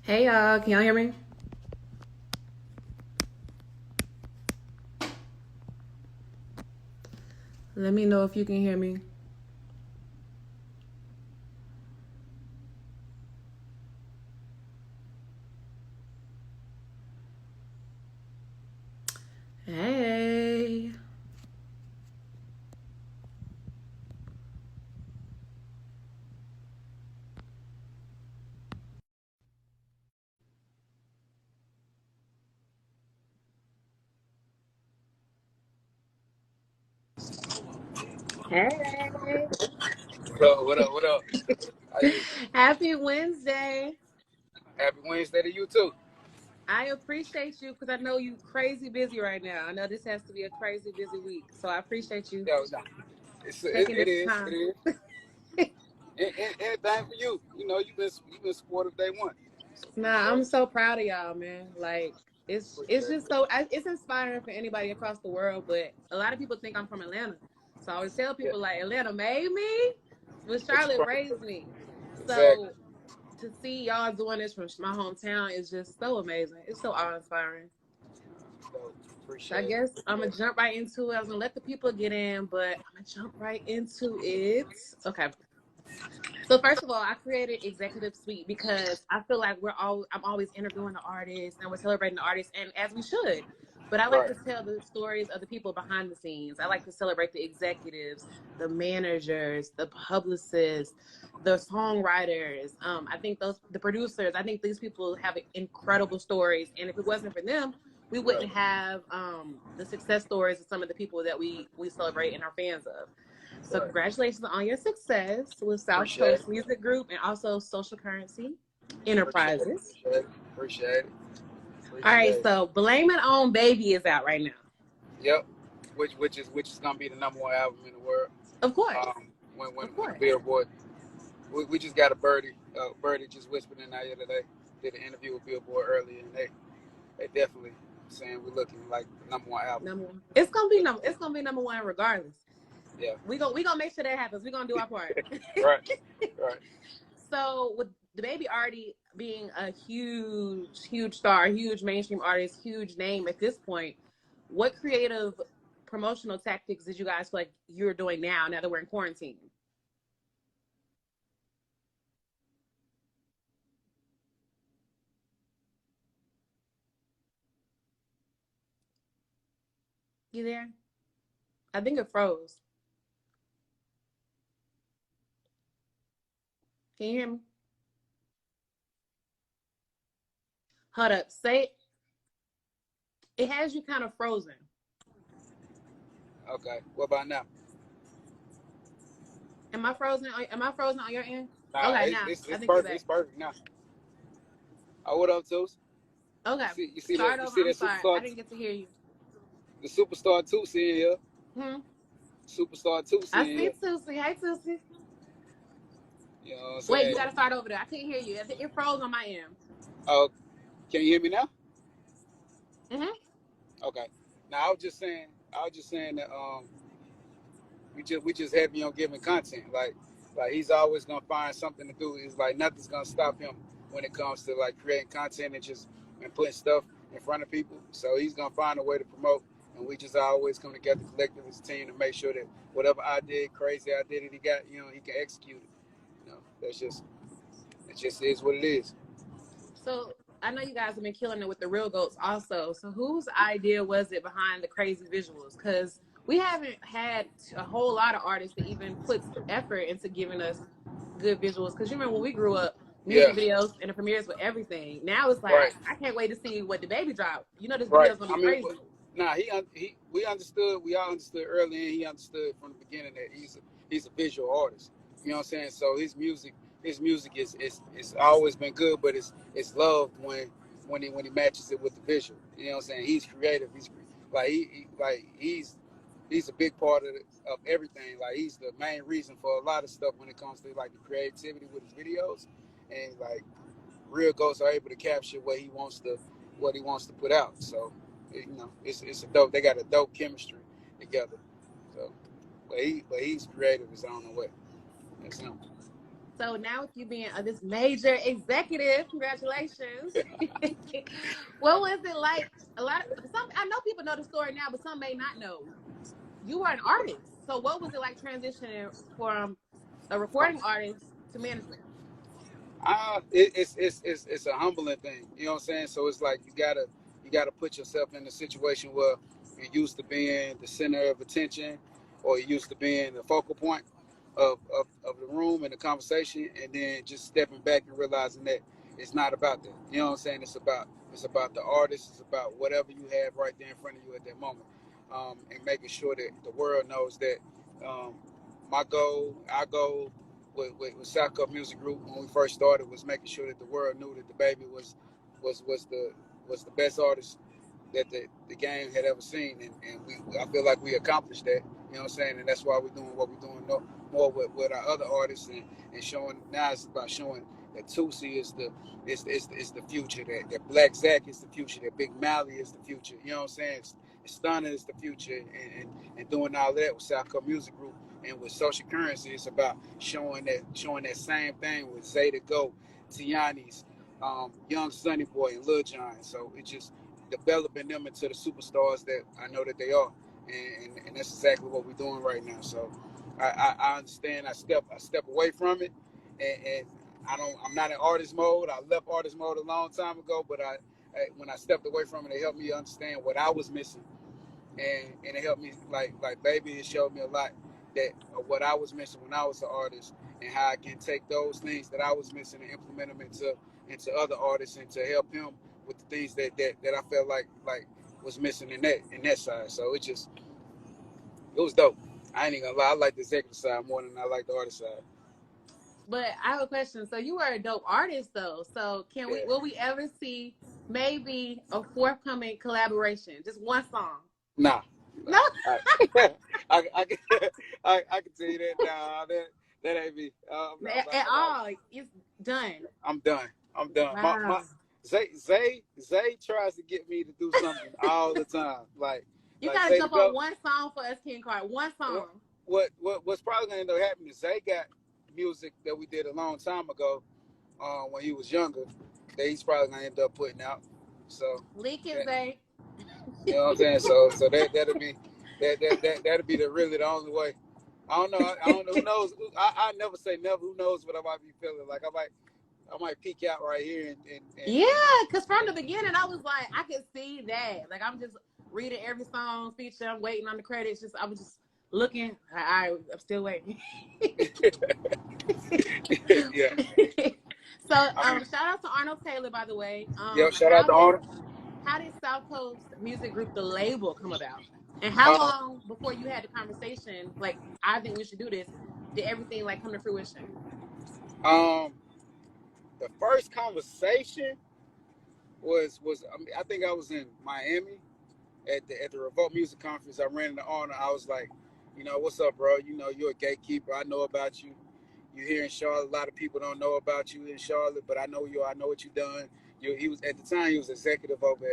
Hey y'all, can y'all hear me? Let me know if you can hear me. Hey. Hey. What up? What up? What up? How you? Happy Wednesday. Happy Wednesday to you too. I appreciate you because I know you crazy busy right now. I know this has to be a crazy busy week. So I appreciate you Yo, nah, taking it this is it time. is. Anything for you. You know you've been supportive day one. Nah, So I'm so proud of y'all, man. Like it's appreciate just it. it's inspiring for anybody across the world, but a lot of people think I'm from Atlanta. So I always tell Yeah, people like Atlanta made me, but but you Charlotte from raised me. exactly. So to see y'all doing this from my hometown is just so amazing. It's so awe-inspiring. So So I appreciate it. guess I'm gonna Appreciate jump right into it. I was gonna let the people get in, but I'm gonna jump right into it. Okay. So first of all, I created Executive Suite because I feel like I'm always interviewing the artists and we're celebrating the artists, and as we should. But I it. like Right. to tell the stories of the people behind the scenes. I like to celebrate the executives, the managers, the publicists, the songwriters. I think the producers. I think these people have incredible stories, and if it wasn't for them, we Right. wouldn't have the success stories of some of the people that we celebrate and are fans of. So Right. congratulations on your success with South Appreciate it. Coast Music Group and also Social Currency Appreciate it. Enterprises. Appreciate it. Appreciate it. All Appreciate right, it. so Blame It On Baby is out right now. Yep. Which is gonna be the number one album in the world. Of course. When Of when the course. Billboard we just got a birdie. Birdie just whispered in our ear today. Did an interview with Billboard earlier, and they definitely saying we're looking like the number one album. Number one. It's gonna be number one regardless. Yeah. We gonna make sure that happens. We're gonna do our part. Right. Right. So with the baby already being a huge star, huge mainstream artist, huge name at this point, what creative promotional tactics did you guys feel like you're doing now that we're in quarantine? You there? I think it froze. Can you hear me? Hold up. Say it has you kind of frozen. Okay. What about now? Am I frozen? Am I frozen on your end? Nah, Okay, it's now it's, I it's think you're perfect. It's back. perfect now. Oh, what up, Toos? Okay, start You over. see I'm that sorry, I superstar didn't get to hear you. the superstar Toos in here. Hmm. Superstar Toos in I see here. Susie. Hey, Susie. You know what I'm Wait, you saying? got to start over there. I couldn't hear you. It froze on my end. Oh, can you hear me now? Hmm. Okay. Now I was just saying that we just happy on giving content. Like he's always gonna find something to do. It's like nothing's gonna stop him when it comes to like creating content and putting stuff in front of people. So he's gonna find a way to promote, and we just always come together collectively as a team to make sure that whatever crazy idea that he got, he can execute it. It just is what it is. So I know you guys have been killing it with the real goats also. So whose idea was it behind the crazy visuals? Because we haven't had a whole lot of artists that even put effort into giving us good visuals. Because you remember when we grew up, Yeah. music videos and the premieres were everything. Now it's like Right. I can't wait to see what the baby dropped. You know this Right. video's gonna I be mean, crazy. nah, we understood. We all understood early, and he understood from the beginning that he's a visual artist. You know what I'm saying? So his music is always been good, but it's loved when he matches it with the visual. You know what I'm saying? He's creative. He's a big part of everything. Like he's the main reason for a lot of stuff when it comes to like the creativity with his videos, and like real ghosts are able to capture what he wants to put out. So, it's a dope. They got a dope chemistry together. So, but he's creative as I don't know what. That's him. So now with you being this major executive, congratulations. What was it like? Some I know people know the story now, but some may not know. You were an artist. So what was it like transitioning from a recording artist to management? It's a humbling thing. You know what I'm saying? So it's like you gotta put yourself in a situation where you're used to being the center of attention, or you're used to being the focal point of the room and the conversation, and then just stepping back and realizing that it's not about that. You know what I'm saying? It's about the artist. It's about whatever you have right there in front of you at that moment, and making sure that the world knows that um, our goal with South Cup Music Group when we first started was making sure that the world knew that the baby was was the was the best artist that the game had ever seen, and I feel like we accomplished that. You know what I'm saying? And that's why we're doing what we're doing more with our other artists, and showing. Now it's about showing that Tusi is the future, that Black Zach is the future, that Big Mally is the future. You know what I'm saying? Stunner is the future, and doing all that with South Cup Music Group and with Social Currency. It's about showing that same thing with Zay to Go, Tiani's, Young Sunny Boy, and Lil Jon. So it just developing them into the superstars that I know that they are, and that's exactly what we're doing right now. So I understand. I step away from it, and I'm not in artist mode. I left artist mode a long time ago, but when I stepped away from it, it helped me understand what I was missing, and it helped me like baby. It showed me a lot that of what I was missing when I was an artist, and how I can take those things that I was missing and implement them into other artists, and to help him with the things that I felt like was missing in that side. So it was dope. I ain't even gonna lie. I like the executive side more than I like the artist side. But I have a question. So you were a dope artist though. So Yeah. will we ever see maybe a forthcoming collaboration? Just one song? Nah. No. I can tell you that. Nah, that ain't me. At all. It's done. I'm done. I'm done. My Wow. Zay tries to get me to do something all the time. You Like gotta Zay to jump on go. one song for us, King Card. One song. What's probably gonna end up happening is Zay got music that we did a long time ago, when he was younger, that he's probably gonna end up putting out. So Leak it, that, Zay. you know what I'm saying? So that'll be that'll be the only way. I don't know. Who knows? I never say never. Who knows what I might be feeling like? I might peek out right here Yeah, because from the beginning, I was like, I could see that. Like, I'm just reading every song feature. I'm waiting on the credits. I was just looking. I'm still waiting. yeah. So, I mean, shout out to Arnold Taylor, by the way. yeah. Shout out to Arnold. How did South Coast Music Group, the label, come about? And how Uh, long before you had the conversation, like, I think we should do this, did everything, like, come to fruition? um, the first conversation was I think I was in Miami at the Revolt Music Conference. I ran into Arnold. I was like, what's up, bro? You're a gatekeeper. I know about you. You're here in Charlotte. A lot of people don't know about you in Charlotte, but I know you. I know what you've done. He was at the time. He was executive over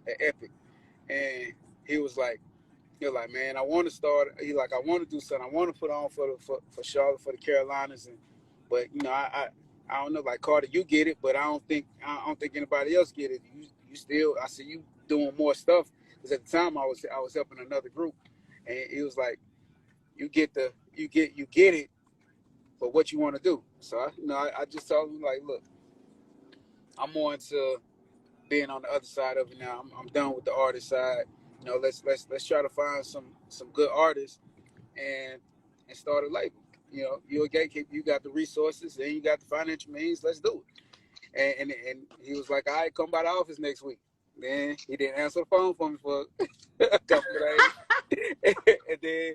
at Epic, and he was like, you're like, man, I want to start. He like, I want to do something. I want to put on for Charlotte, for the Carolinas, but I don't know. Like, Carter, you get it, but I don't think anybody else get it. You still, I see you doing more stuff, because at the time I was helping another group, and he was like, you get it, but what you want to do. So I just told him, like, look, I'm more into being on the other side of it now. I'm done with the artist side. Let's try to find some good artists, and start a label. You're a gatekeeper. You got the resources and you got the financial means. Let's do it. And he was like, all right, come by the office next week. Then he didn't answer the phone for me for a couple of days. and then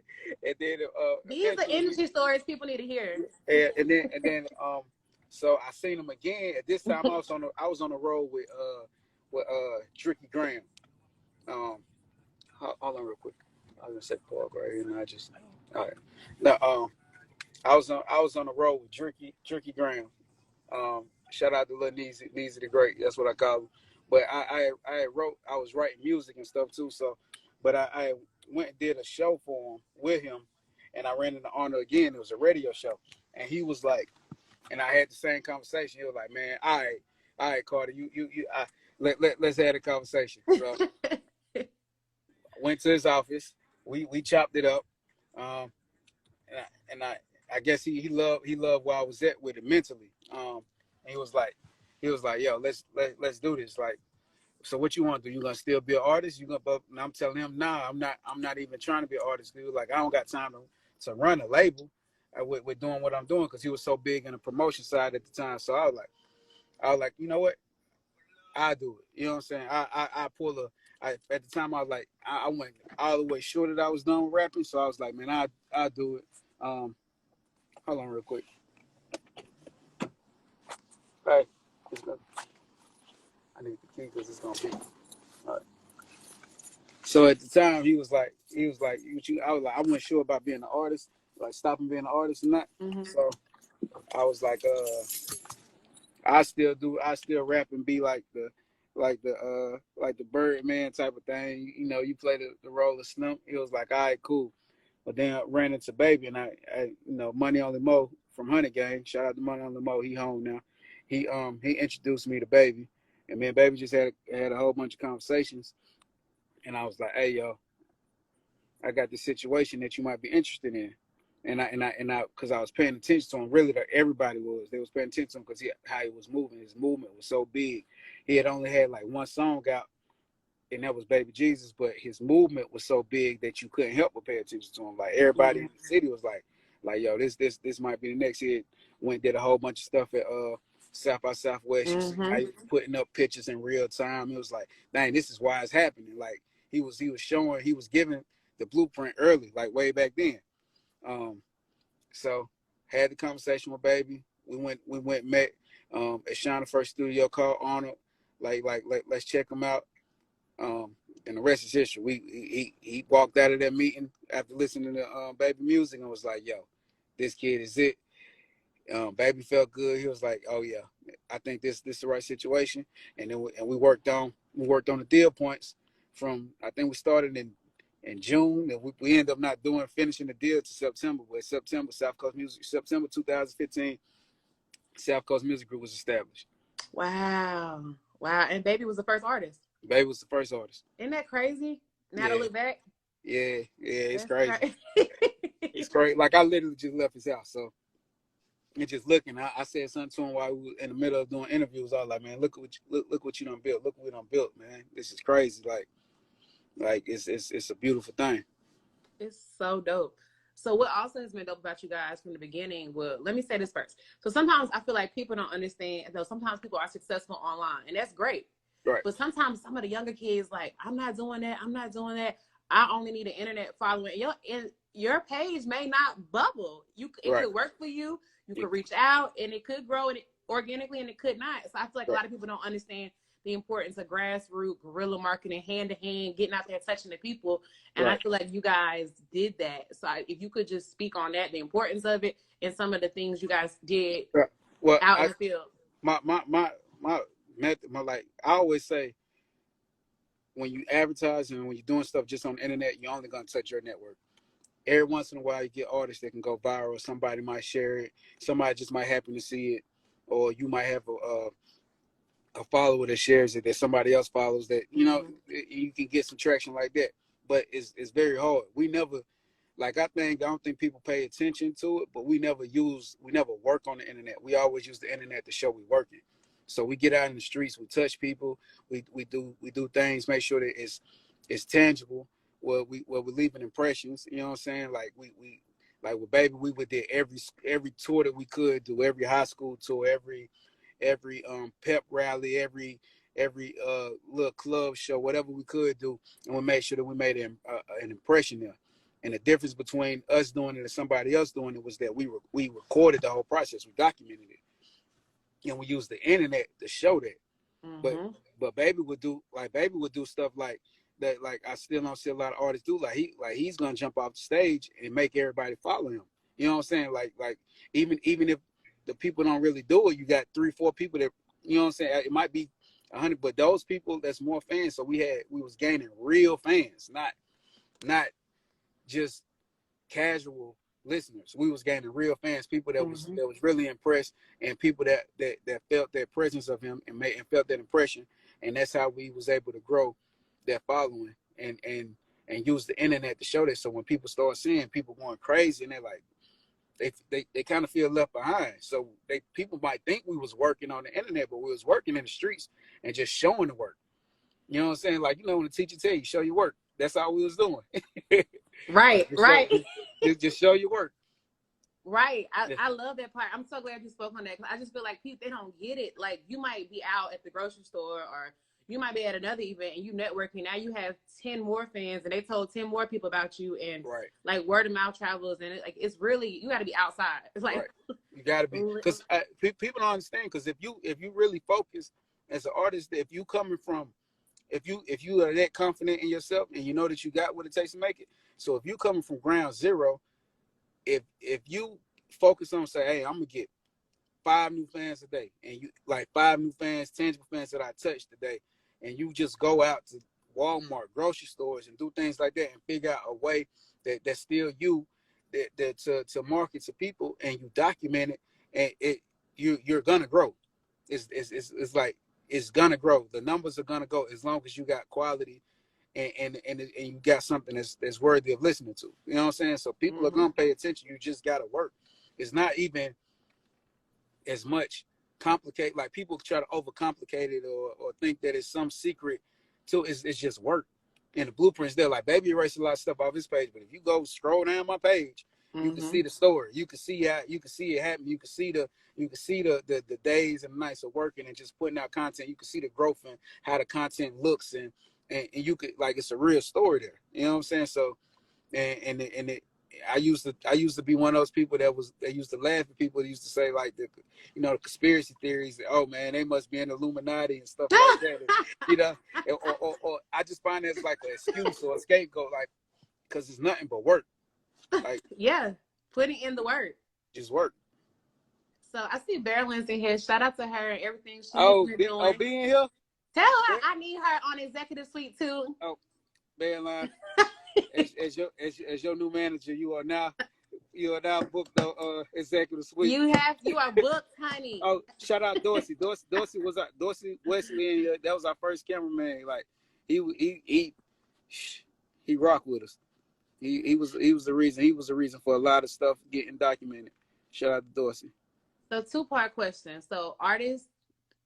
These are industry stories people need to hear. and then so I seen him again. At this time I was on the road with Tricky Graham. Um, hold on real quick. I was gonna say Paul right here, and I just all right. Now, I was on the road with Tricky Graham. Shout out to Lil Neezy the Great. That's what I call him. But I was writing music and stuff too. So, but I went and did a show for him with him, and I ran into Arnold again. It was a radio show, and he was like, And I had the same conversation. He was like, man, all right, Carter, let's have a conversation. So went to his office. We chopped it up. Um, I guess he loved where I was at with it mentally. And he was like, yo, let's do this. Like, so what you want to do? You gonna still be an artist? You gonna? And I'm telling him, nah, I'm not even trying to be an artist. Dude. Like, I don't got time to run a label with doing what I'm doing, because he was so big in the promotion side at the time. So I was like, you know what? I do it. You know what I'm saying? I pull at the time I was like, I went all the way sure that I was done with rapping. So I was like, man, I do it. Hold on real quick. Hey, I need the key because it's gonna be. All right. So at the time he was like, I was like, I wasn't sure about being an artist, like stopping being an artist and that. Mm-hmm. So I was like, I still rap and be like the Birdman type of thing. You know, you play the role of Snoop. He was like, all right, cool. But then I ran into Baby, and I you know, Money Only Mo from Honey Gang. Shout out to Money Only Mo. He home now. He introduced me to Baby, and me and Baby just had a whole bunch of conversations. And I was like, hey, yo, I got this situation that you might be interested in. And I, because I was paying attention to him, really, everybody was. They was paying attention to him because how he was moving. His movement was so big. He had only had like one song out, and that was Baby Jesus. But his movement was so big that you couldn't help but pay attention to him. Like, everybody in the city was like, yo, this might be the next hit. Went did a whole bunch of stuff at South by Southwest. Mm-hmm. How he was putting up pictures in real time. It was like, dang, this is why it's happening. Like, he was giving the blueprint early, like way back then. So had the conversation with Baby. We went met at Shonda first studio called Arnold. Like let's check him out. And the rest is history. He walked out of that meeting after listening to Baby music and was like, yo, this kid is it. Baby felt good. He was like, oh yeah, I think this is the right situation. And then we worked on the deal points from, I think we started in June, and we ended up not finishing the deal to September. But September 2015, South Coast Music Group was established. Wow. And Baby was the first artist. Baby was the first artist. Isn't that crazy? Now to look back. Yeah, it's crazy. It's crazy. Like, I literally just left his house, so and just looking, I said something to him while we were in the middle of doing interviews. I was like, man, look what you done built. Look what we done built, man. This is crazy. Like it's a beautiful thing. It's so dope. So what also has been dope about you guys from the beginning, well, let me say this first. So sometimes I feel like people don't understand, though sometimes people are successful online, and that's great. Right. But sometimes some of the younger kids, like, I'm not doing that. I only need an internet following. Your page may not bubble. It could work for you. You could reach out, and it could grow organically, and it could not. So I feel like a lot of people don't understand the importance of grassroots guerrilla marketing, hand to hand, getting out there, touching the people. And I feel like you guys did that. So if you could just speak on that, the importance of it, and some of the things you guys did out in the field. My method, like I always say, when you advertise and when you're doing stuff just on the internet, you're only gonna touch your network. Every once in a while, you get artists that can go viral. Somebody might share it. Somebody just might happen to see it, or you might have a follower that shares it that somebody else follows. That you can get some traction like that. But it's very hard. We never, like, I don't think people pay attention to it, but we never work on the internet. We always use the internet to show we working. So we get out in the streets, we touch people, we do things, make sure that it's tangible. Where we leaving impressions, you know what I'm saying? Like we like with Baby, we did every tour that we could do, every high school tour, every pep rally, every little club show, whatever we could do, and we made sure that we made an impression there. And the difference between us doing it and somebody else doing it was that we recorded the whole process, we documented it, and we used the internet to show that. Mm-hmm. But Baby would do stuff like that. Like, I still don't see a lot of artists do. Like he's gonna jump off the stage and make everybody follow him. You know what I'm saying? Like even if the people don't really do it, you got 3-4 people that, you know what I'm saying? It might be 100, but those people, that's more fans. So we was gaining real fans, not just casual listeners. We was gaining real fans, people that was Mm-hmm. that was really impressed, and people that felt that presence of him and felt that impression. And that's how we was able to grow that following and use the internet to show that. So when people start seeing people going crazy, and they're like, they kind of feel left behind. So people might think we was working on the internet, but we was working in the streets and just showing the work. You know what I'm saying? Like, when the teacher tell you, show your work. That's all we was doing. Right, right. Just show your work. Right. I love that part. I'm so glad you spoke on that. I just feel like people, they don't get it. Like, you might be out at the grocery store, or you might be at another event and you networking. Now you have 10 more fans and they told 10 more people about you, and right. like word of mouth travels, and it's really, you got to be outside. It's like, right. You got to be, because people don't understand. Because if you really focus as an artist, if you coming from, if you are that confident in yourself and you know that you got what it takes to make it. So if you coming from ground zero, if you focus on, say, hey, I'm gonna get 5 new fans a day, and you like 5 new fans, tangible fans that I touched today, and you just go out to Walmart, grocery stores, and do things like that, and figure out a way that's still you, that to market to people, and you document it, and you're gonna grow. It's like, it's gonna grow. The numbers are gonna go as long as you got quality, and you got something that's worthy of listening to. You know what I'm saying? So people are gonna pay attention. You just gotta work. It's not even as much complicated. Like, people try to overcomplicate it, or think that it's some secret to it. It's just work. And the blueprints there, like, Baby erased a lot of stuff off his page, but if you go scroll down my page, you can see the story. You can see how it happen. You can see the days and nights of working and just putting out content. You can see the growth and how the content looks, and you could, like, it's a real story there. You know what I'm saying? So I used to be one of those people that used to laugh at people that used to say, like, the conspiracy theories, that, oh man, they must be in the Illuminati and stuff like that. Or I just find it as like an excuse or a scapegoat, like, because it's nothing but work. Like, yeah, putting in the work. Just work. So I see Berlin's in here. Shout out to her and everything she's doing. Be in here? Tell her I need her on Executive Suite too. Oh, Berlin. as your new manager, you are now booked Executive Suite. You are booked, honey. Oh, shout out Dorsey. Dorsey Wesley in here. That was our first cameraman. Like, he rocked with us. He was the reason. He was the reason for a lot of stuff getting documented. Shout out to Dorsey. So, 2-part question. So, artists,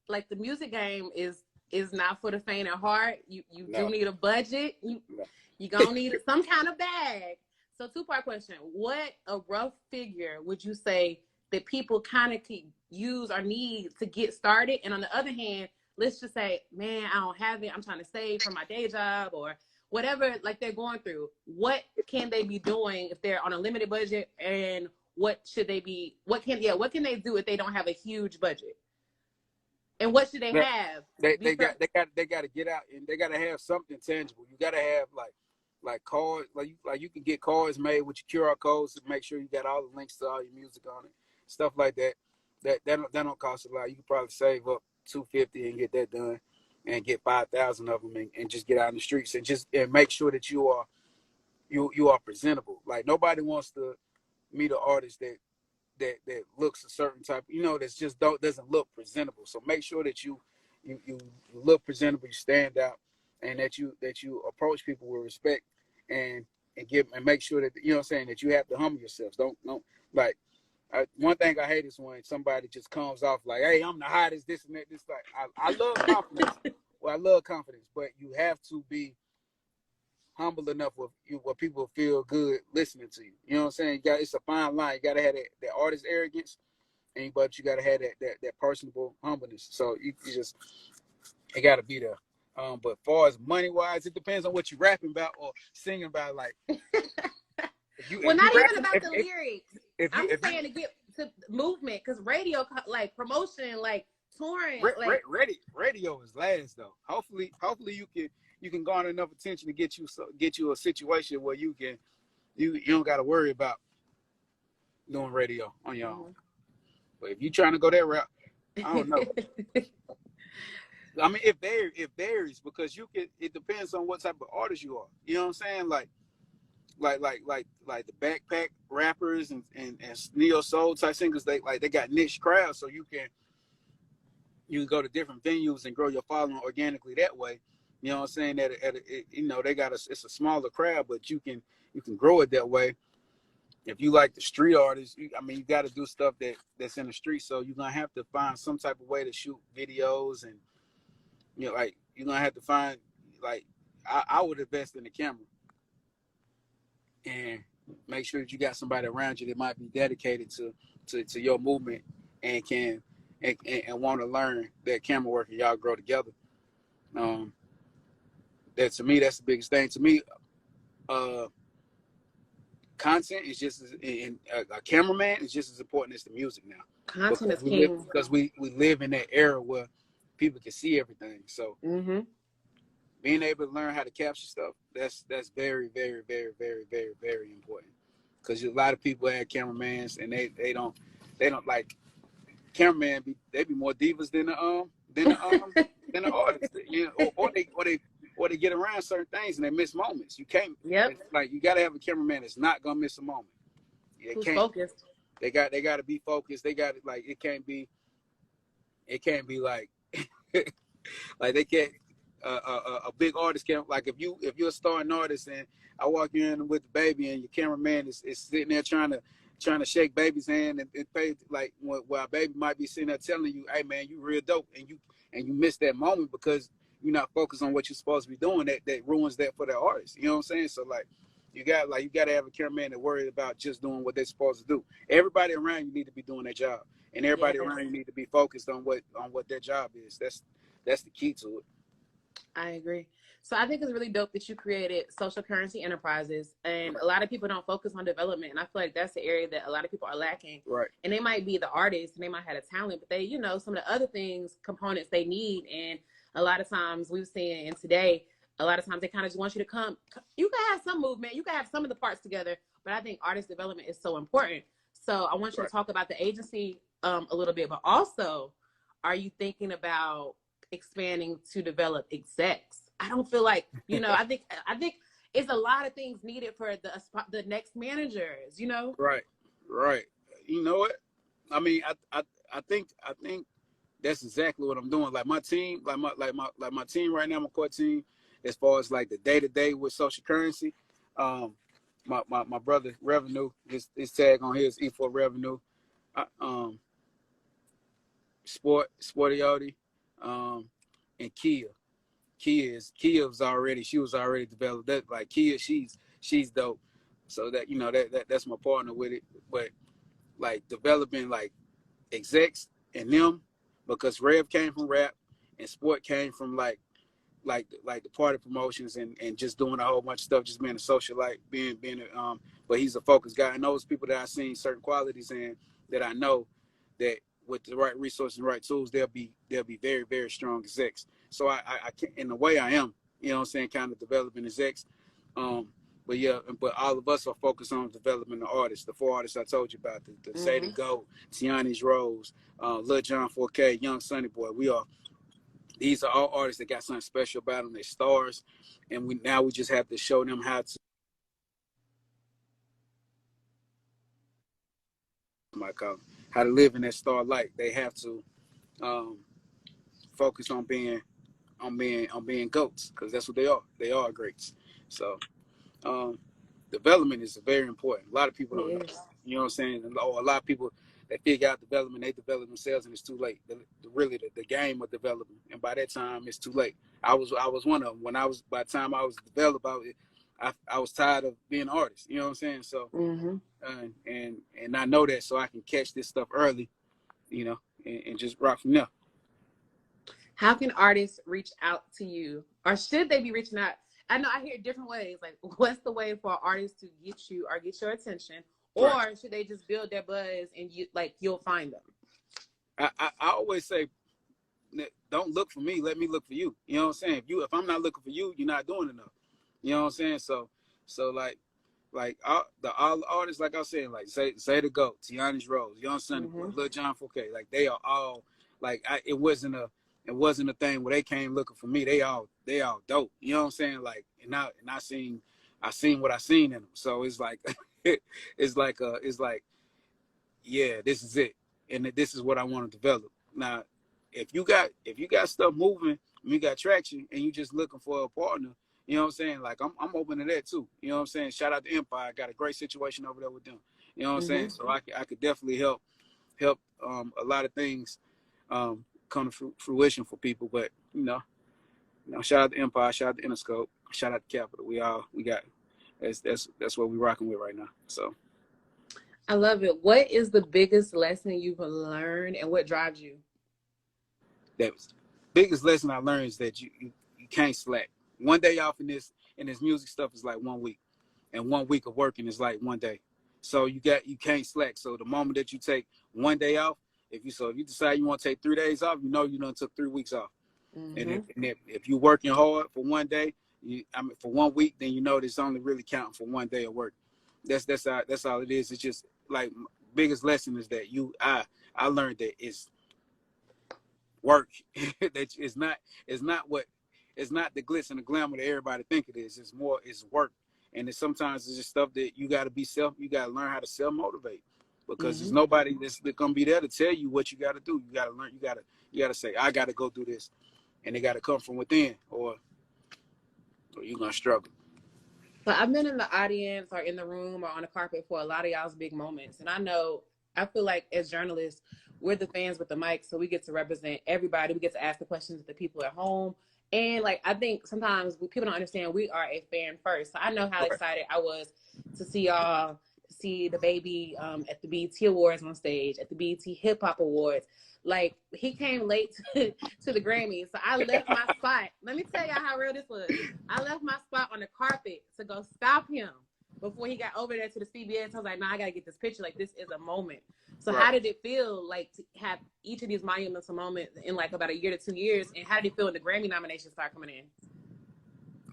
like, the music game is not for the faint of heart. You do need a budget. You gonna need some kind of bag. So, 2-part question. What a rough figure would you say that people kind of use or need to get started? And on the other hand, let's just say, man, I don't have it. I'm trying to save for my day job or whatever, like, they're going through. What can they be doing if they're on a limited budget? And what can they do if they don't have a huge budget? And what should they have? They got to get out, and they got to have something tangible. You got to have like cards, like you can get cards made with your QR codes to make sure you got all the links to all your music on it, stuff like that. That don't cost a lot. You can probably save up $250 and get that done, and get 5,000 of them, and just get out in the streets and make sure that you are presentable. Like, nobody wants to meet an artist that looks a certain type, that's just doesn't look presentable. So make sure that you look presentable, you stand out, and that you approach people with respect, and make sure that, you know what I'm saying, that you have to humble yourselves. Don't like, one thing I hate is when somebody just comes off like, hey, I'm the hottest, this and that. This, like, I love confidence. Well, I love confidence, but you have to be humble enough where people feel good listening to you. You know what I'm saying? It's a fine line. You gotta have that artist arrogance, but you gotta have that personable humbleness. So it gotta be there. But as far as money wise, it depends on what you're rapping about or singing about. Like, not even about the lyrics. I'm saying to get to movement, because radio, like, promotion, like touring, radio is last though. Hopefully you can garner enough attention to get you a situation where you don't got to worry about doing radio on your own. But if you're trying to go that route, I don't know. I mean, it varies because it depends on what type of artist you are. You know what I'm saying? Like like the backpack rappers and neo soul type singers. They got niche crowds, so you can go to different venues and grow your following organically that way. You know what I'm saying? They got it's a smaller crowd, but you can grow it that way. If you like the street artists, you got to do stuff that's in the street. So you're gonna have to find some type of way to shoot videos, and like you're gonna have to find like I would invest in the camera and make sure that you got somebody around you that might be dedicated to your movement and can and want to learn that camera work, and y'all grow together. That to me, that's the biggest thing. To me, content is just as, and a cameraman is just as important as the music now. Content is king. Because we live in that era where people can see everything. So being able to learn how to capture stuff, that's very, very, very, very, very, very important. Because a lot of people have cameramans and they don't like cameraman. They be more divas than the artists. Or they get around certain things and they miss moments. You can't. Yep. Like you got to have a cameraman that's not gonna miss a moment. Who's focused? They got to be focused. They got like it can't be like like they can't. A big artist can't, like if you're a starting artist and I walk in with the baby and your cameraman is sitting there trying to shake baby's hand and pay, like while baby might be sitting there telling you, hey man, you real dope, and you miss that moment because you're not focused on what you're supposed to be doing. That ruins that for the artist. You know what I'm saying? So like you got to have a cameraman that worried about just doing what they're supposed to do. Everybody around you need to be doing their job, and everybody around you need to be focused on what their job is. That's the key to it. I agree. So I think it's really dope that you created Social Currency Enterprises, and a lot of people don't focus on development, and I feel like that's the area that a lot of people are lacking. Right. And they might be the artists and they might have a talent, but they, some of the other components they need. And a lot of times we've seen, and today, a lot of times they kind of just want you to come. You can have some movement, you can have some of the parts together, but I think artist development is so important. So I want you to talk about the agency a little bit, but also, are you thinking about expanding to develop execs? I don't feel like, I think it's a lot of things needed for the next managers, Right. You know what? I mean, I think that's exactly what I'm doing. Like my team, like my team right now, my core team, as far as like the day-to-day with Social Currency, my brother Revenue, his tag on his E4 Revenue, Sportioti, and Kia. She was already developed. That like Kia, she's dope. So that that's my partner with it. But like developing like execs and them, because Rev came from rap and Sport came from like the party promotions and just doing a whole bunch of stuff, just being a socialite, being but he's a focused guy. And those people that I've seen certain qualities in, that I know that with the right resources and right tools, they'll be very, very strong execs. So I can, in the way I am, kind of developing execs. But all of us are focused on developing the artists, the 4 artists I told you about, the Say the Go, Tiani's Rose, Lil Jon 4K, Young Sonny Boy. These are all artists that got something special about them. They're stars, and we just have to show them how to live in that star light. They have to focus on being goats, because that's what they are. They are greats. So development is very important. A lot of people don't know. You know what I'm saying? A lot of people, they figure out development, they develop themselves, and it's too late. The game of development, and by that time it's too late. I was one of them. By the time I was developed, I was tired of being an artist. You know what I'm saying? So and I know that, so I can catch this stuff early, and just rock from there. How can artists reach out to you, or should they be reaching out? I know I hear different ways. Like, what's the way for artists to get you or get your attention, or should they just build their buzz and you'll find them? I always say, don't look for me. Let me look for you. You know what I'm saying? If I'm not looking for you, you're not doing enough. You know what I'm saying? So like all the artists, like I was saying, like say the Go, Tiani's Rose, Young Sonny Boy, Lil Jon 4K, like they are all like it wasn't a thing where they came looking for me. They all dope. You know what I'm saying? Like and I seen I seen what I seen in them. So it's like, it's like, yeah, this is it, and this is what I want to develop. Now, if you got stuff moving, you got traction, and you just looking for a partner, you know what I'm saying? Like I'm open to that too. You know what I'm saying? Shout out to Empire, got a great situation over there with them. You know what I'm saying? So I could definitely help a lot of things come to fruition for people. But shout out to Empire, shout out to Interscope, shout out to Capital. We got that's what we're rocking with right now. So I love it. What is the biggest lesson you've learned, and what drives you? that was the biggest lesson I learned is that you can't slack. One day off in this music stuff is like 1 week, and 1 week of working is like 1 day. So you can't slack. So the moment that you take 1 day off, if you decide you want to take 3 days off, you done took 3 weeks off. And if you're working hard for 1 day, for 1 week, then it's only really counting for 1 day of work. That's all it is. It's just like biggest lesson is that I learned that it's work. That it's not the glitz and the glamour that everybody think it is. It's work. And sometimes it's just stuff that you got to learn how to self-motivate, because there's nobody that's going to be there to tell you what you got to do. You got to learn, you got to say, I got to go do this. And it got to come from within, or you're going to struggle. So I've been in the audience or in the room or on the carpet for a lot of y'all's big moments. And I feel like as journalists, we're the fans with the mic, so we get to represent everybody. We get to ask the questions of the people at home. And I think sometimes people don't understand we are a fan first. So I know how excited I was to see y'all, see the baby at the BET Awards on stage, at the BET Hip Hop Awards. He came late to the Grammys. So I left my spot. Let me tell y'all how real this was. I left my spot on the carpet to go stop him before he got over there to the CBS. I was like, I got to get this picture. This is a moment. So how did it feel to have each of these monumental moments in about 1 year to 2 years? And how did it feel when the Grammy nominations start coming in?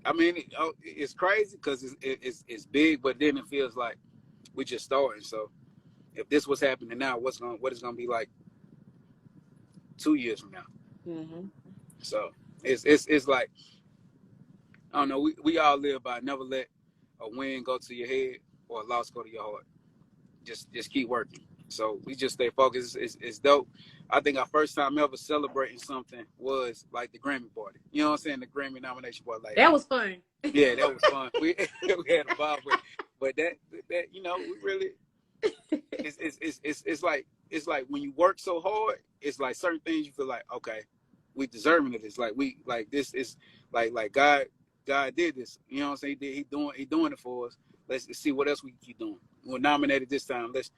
I mean, it's crazy because it's big, but then it feels like we're just starting. So if this was happening now, what it's gonna be like 2 years from now? So it's like, I don't know. We all live by never let a win go to your head or a loss go to your heart. Just keep working. So we just stay focused. It's dope. I think our first time ever celebrating something was the Grammy party. You know what I'm saying? The Grammy nomination party. That was fun. Yeah, that was fun. We had a ball, but that we really. It's like when you work so hard, it's like certain things you feel like, okay, we deserving of this. This is like God did this. You know what I'm saying? He doing it for us. Let's see what else we can keep doing. We're nominated this time. Let's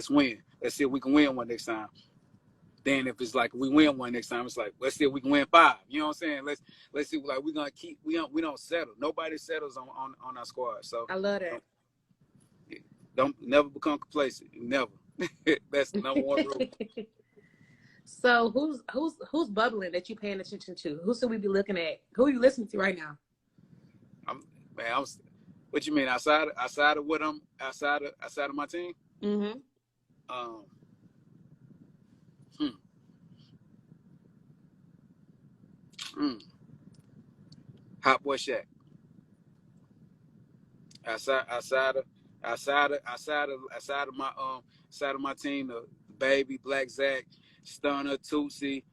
win. Let's see if we can win one next time. Then if it's we win one next time, it's let's see if we can win 5. You know what I'm saying? Let's see we're gonna keep. We don't settle. Nobody settles on our squad. So I love that. Don't never become complacent. Never. That's the number one rule. So who's bubbling that you paying attention to? Who should we be looking at? Who are you listening to right now? What you mean outside of what I'm outside of my team? Hot Boy Shaq. Outside of my team, the Baby, Black Zach, Stunner, Tootsie,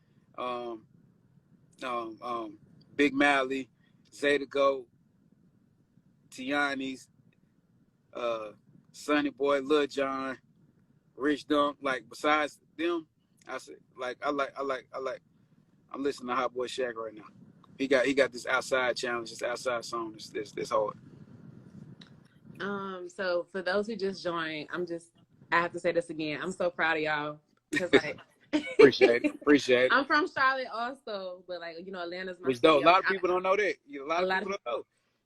Big Mally, Zeta Go, Tiani's, Sonny Boy, Lil Jon, Rich Dunk. Besides them, I'm listening to Hot Boy Shaq right now. He got this outside challenge, this outside song. This hard. So for those who just joined, I have to say this again. I'm so proud of y'all because appreciate it. I'm from Charlotte also, but Atlanta's my city. A lot of people don't know that.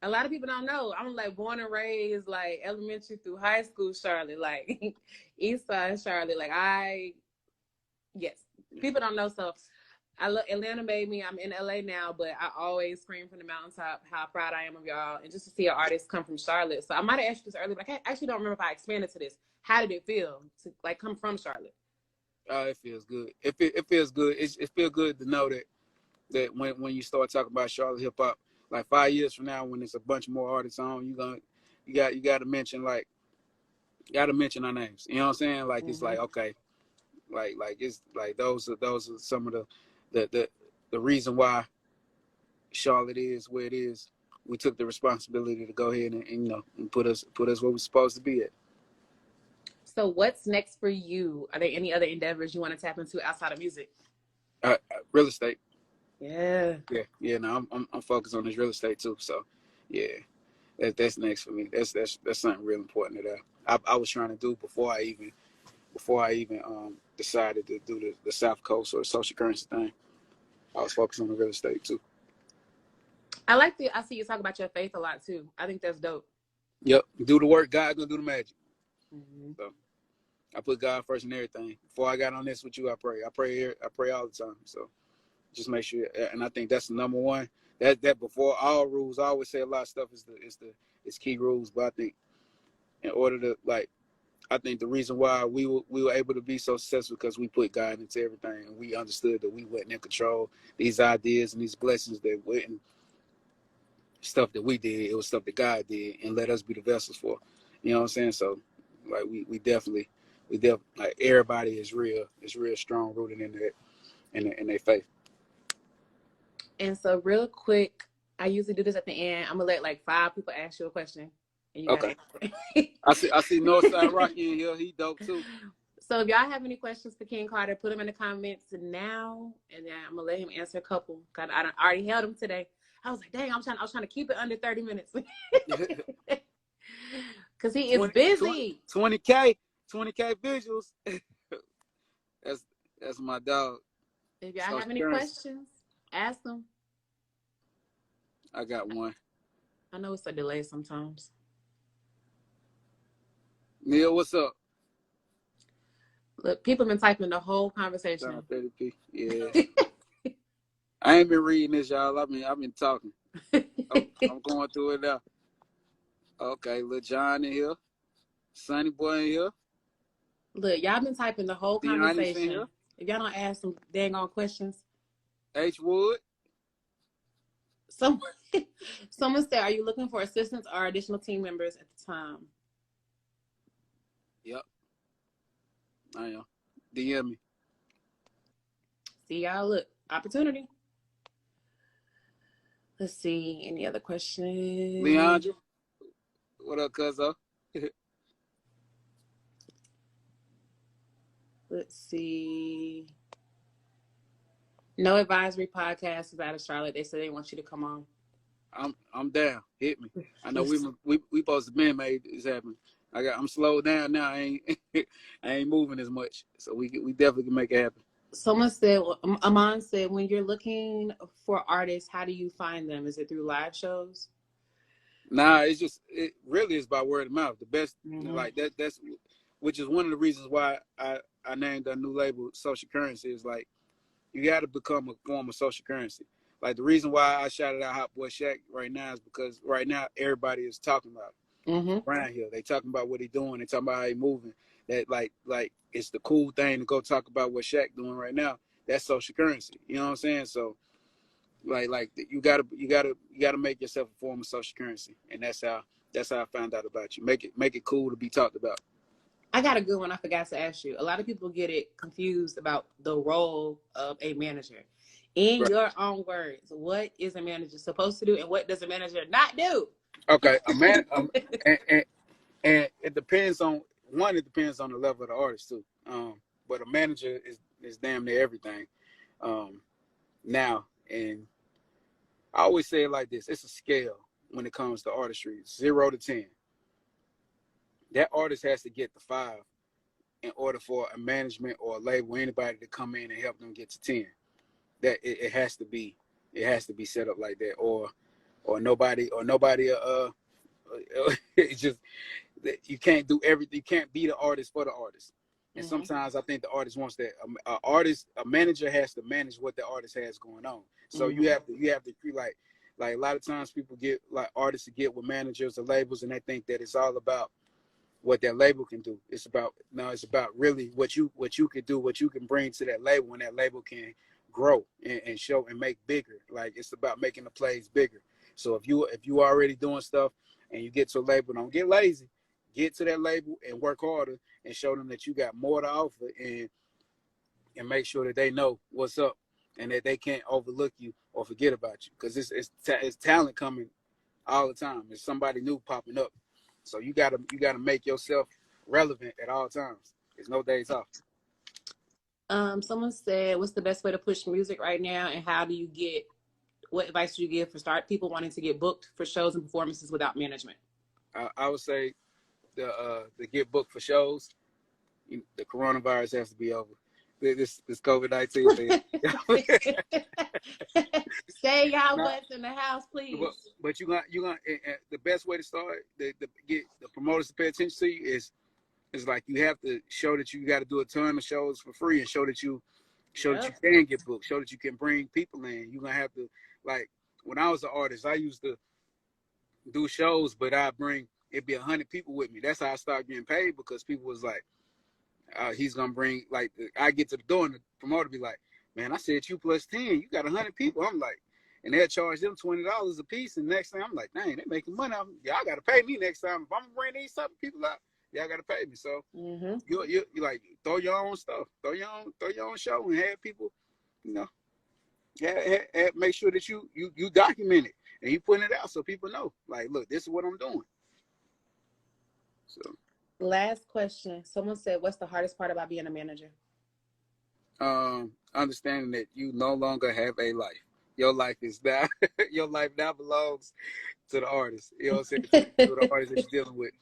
A lot of people don't know. I'm born and raised elementary through high school Charlotte, East Side Charlotte. Yes, people don't know. So Atlanta made me. I'm in LA now, but I always scream from the mountaintop how proud I am of y'all, and just to see an artist come from Charlotte. So I might have asked you this earlier, but I actually don't remember if I expanded to this. How did it feel to come from Charlotte? It feels good. It feels good. It feels good to know that when you start talking about Charlotte hip hop, like 5 years from now, when it's a bunch more artists on, you got to mention like, got to mention our names. You know what I'm saying? Like it's like, okay, like it's like those are some of the reason why Charlotte is where it is. We took the responsibility to go ahead and and put us where we're supposed to be at. So what's next for you? Are there any other endeavors you want to tap into outside of music? Real estate. Yeah. No, I'm focused on this real estate too. So, yeah, that's next for me. That's something real important that I was trying to do before I even decided to do the South Coast or the social currency thing. I was focused on the real estate too. I see you talk about your faith a lot too. I think that's dope. Yep, do the work. God gonna do the magic. Mm-hmm. So I put God first in everything. Before I got on this with you, I pray all the time. So just make sure, and I think that's the number one. That before all rules, I always say a lot of stuff is key rules. But I think in order to I think the reason why we were able to be so successful because we put God into everything, and we understood that we weren't in control. These ideas and these blessings that weren't stuff that we did, it was stuff that God did and let us be the vessels for. You know what I'm saying? So like we definitely like everybody is real strong rooted in that in their faith. And so real quick, I usually do this at the end. I'm gonna let like 5 people ask you a question. And you Okay. gotta I see Northside Rocky in here. He dope too. So if y'all have any questions for King Carter, put them in the comments now, and then I'm gonna let him answer a couple. Cause I already held him today. I was like, dang, I was trying to keep it under 30 minutes. Cause he is busy. 20K visuals. That's my dog. If y'all have any questions, ask them. I got one. I know it's a delay sometimes. Neil, what's up? Look, people have been typing the whole conversation. 30p. Yeah. I ain't been reading this, y'all. I've been talking. I'm going through it now. Okay, Lil John in here. Sonny Boy in here. Look, y'all been typing the whole conversation. If y'all don't ask some dang on questions. H Wood. Someone said, are you looking for assistants or additional team members at the time? Yep. I am. DM me. See y'all. Look, opportunity. Let's see. Any other questions? Leandra. What up, cuzzo? Let's see. No Advisory Podcast is out of Charlotte. They said they want you to come on. I'm down. Hit me. I know we supposed to be made this happen. I'm slowed down now. I ain't moving as much, so we definitely can make it happen. Someone said, Amon said, when you're looking for artists, how do you find them? Is it through live shows? Nah, it really is by word of mouth. The best, like that's which is one of the reasons why I named a new label Social Currency. Is like you got to become a form of social currency. Like the reason why I shouted out Hot Boy Shaq right now is because right now everybody is talking about it. Around here. They talking about what he doing. They talking about how he moving. That like it's the cool thing to go talk about what Shaq doing right now. That's social currency. You know what I'm saying? So like you gotta make yourself a form of social currency, and that's how I found out about you. Make it cool to be talked about. I got a good one I forgot to ask you. A lot of people get it confused about the role of a manager. In your own words, what is a manager supposed to do, and what does a manager not do? Okay, and it depends on the level of the artist too. But a manager is damn near everything. Now, and I always say it like this: it's a scale when it comes to artistry, 0 to 10. That artist has to get the 5 in order for a management or a label, anybody to come in and help them get to 10. That it has to be set up like that, or nobody it's just you can't do everything. You can't be the artist for the artist. And sometimes I think the artist wants that. A manager has to manage what the artist has going on. So you have to like a lot of times people get like artists to get with managers or labels, and they think that it's all about what that label can do. It's about really what you can do, what you can bring to that label, and that label can grow and show and make bigger. Like it's about making the plays bigger. So if you already doing stuff and you get to a label, don't get lazy. Get to that label and work harder and show them that you got more to offer, and make sure that they know what's up and that they can't overlook you or forget about you, because it's talent coming all the time. There's somebody new popping up, so you gotta make yourself relevant at all times. There's no days off. Someone said, what's the best way to push music right now, and what advice do you give for people wanting to get booked for shows and performances without management? I would say the get booked for shows, the coronavirus has to be over. This COVID-19 thing. Stay y'all butts in the house, please. But you got the best way to start get the promoters to pay attention to you is like you have to show that you got to do a ton of shows for free, and show that you can get booked, show that you can bring people in. You're gonna have to, like, when I was an artist, I used to do shows, but it'd be 100 people with me. That's how I started getting paid, because people was like, he's gonna bring, like, I get to the door and the promoter be like, man, I said you plus 10, you got 100 people. I'm like, and they'll charge them $20 a piece, and next thing I'm like, dang, they making money. Y'all gotta pay me next time. If I'm gonna bring these type of people out, y'all gotta pay me. So you like throw your own stuff, throw your own show, and have people, make sure that you document it and you putting it out so people know, like, look, this is what I'm doing. So. Last question. Someone said, what's the hardest part about being a manager? Understanding that you no longer have a life. Your life is now your life now belongs to the artist. You know what I'm saying? To the artist that you're dealing with.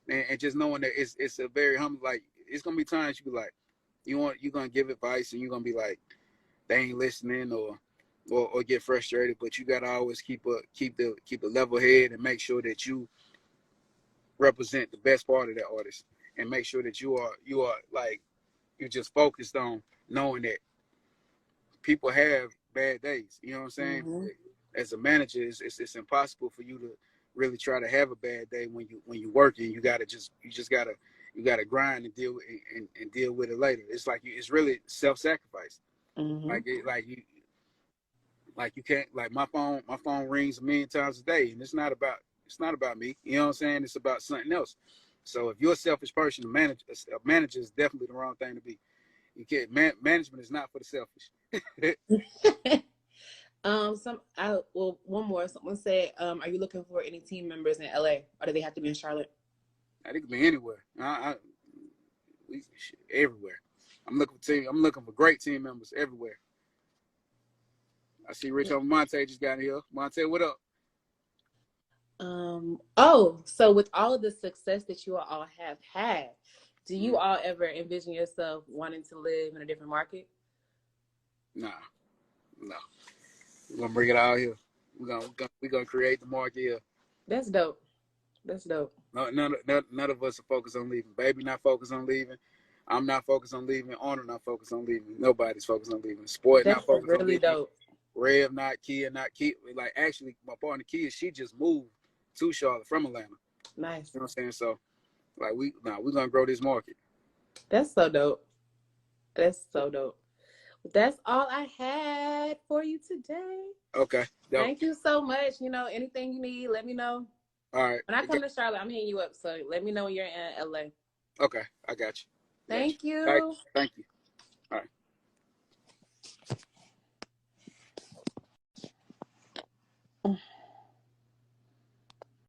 And just knowing that it's a very humble, like, it's gonna be times you be like, you're gonna give advice and you're gonna be like, they ain't listening, or get frustrated, but you gotta always keep a level head and make sure that you represent the best part of that artist, and make sure that you are like, you're just focused on knowing that people have bad days. You know what I'm saying? Mm-hmm. As a manager, it's impossible for you to really try to have a bad day when you working. You just gotta grind and deal with it later. It's like it's really self-sacrifice. Mm-hmm. Like you can't, like, my phone rings a million times a day, and it's not about me. You know what I'm saying? It's about something else. So if you're a selfish person, a manager is definitely the wrong thing to be. You can't. Management is not for the selfish. One more. Someone said, are you looking for any team members in LA, or do they have to be in Charlotte? I think it could be anywhere. Everywhere. I'm looking for great team members everywhere. I see Rich over Monte just got in here. Monte, what up? So with all of the success that you all have had, do you all ever envision yourself wanting to live in a different market? No. We're gonna bring it out here. We're gonna create the market here. That's dope. No, none of us are focused on leaving. Baby not focused on leaving. I'm not focused on leaving. Honor not focused on leaving. Nobody's focused on leaving. Sport not focused on leaving. That's really dope. Rev not, Kia not. Like, actually, my partner Kia, she just moved to Charlotte from Atlanta. Nice. You know what I'm saying? So, like, we're gonna grow this market. That's so dope. That's all I had for you today. Okay. Dope. Thank you so much. Anything you need, let me know. All right. When I come to Charlotte, I'm hitting you up. So let me know when you're in LA. Okay, I got you. Thank you. Thank you. All right.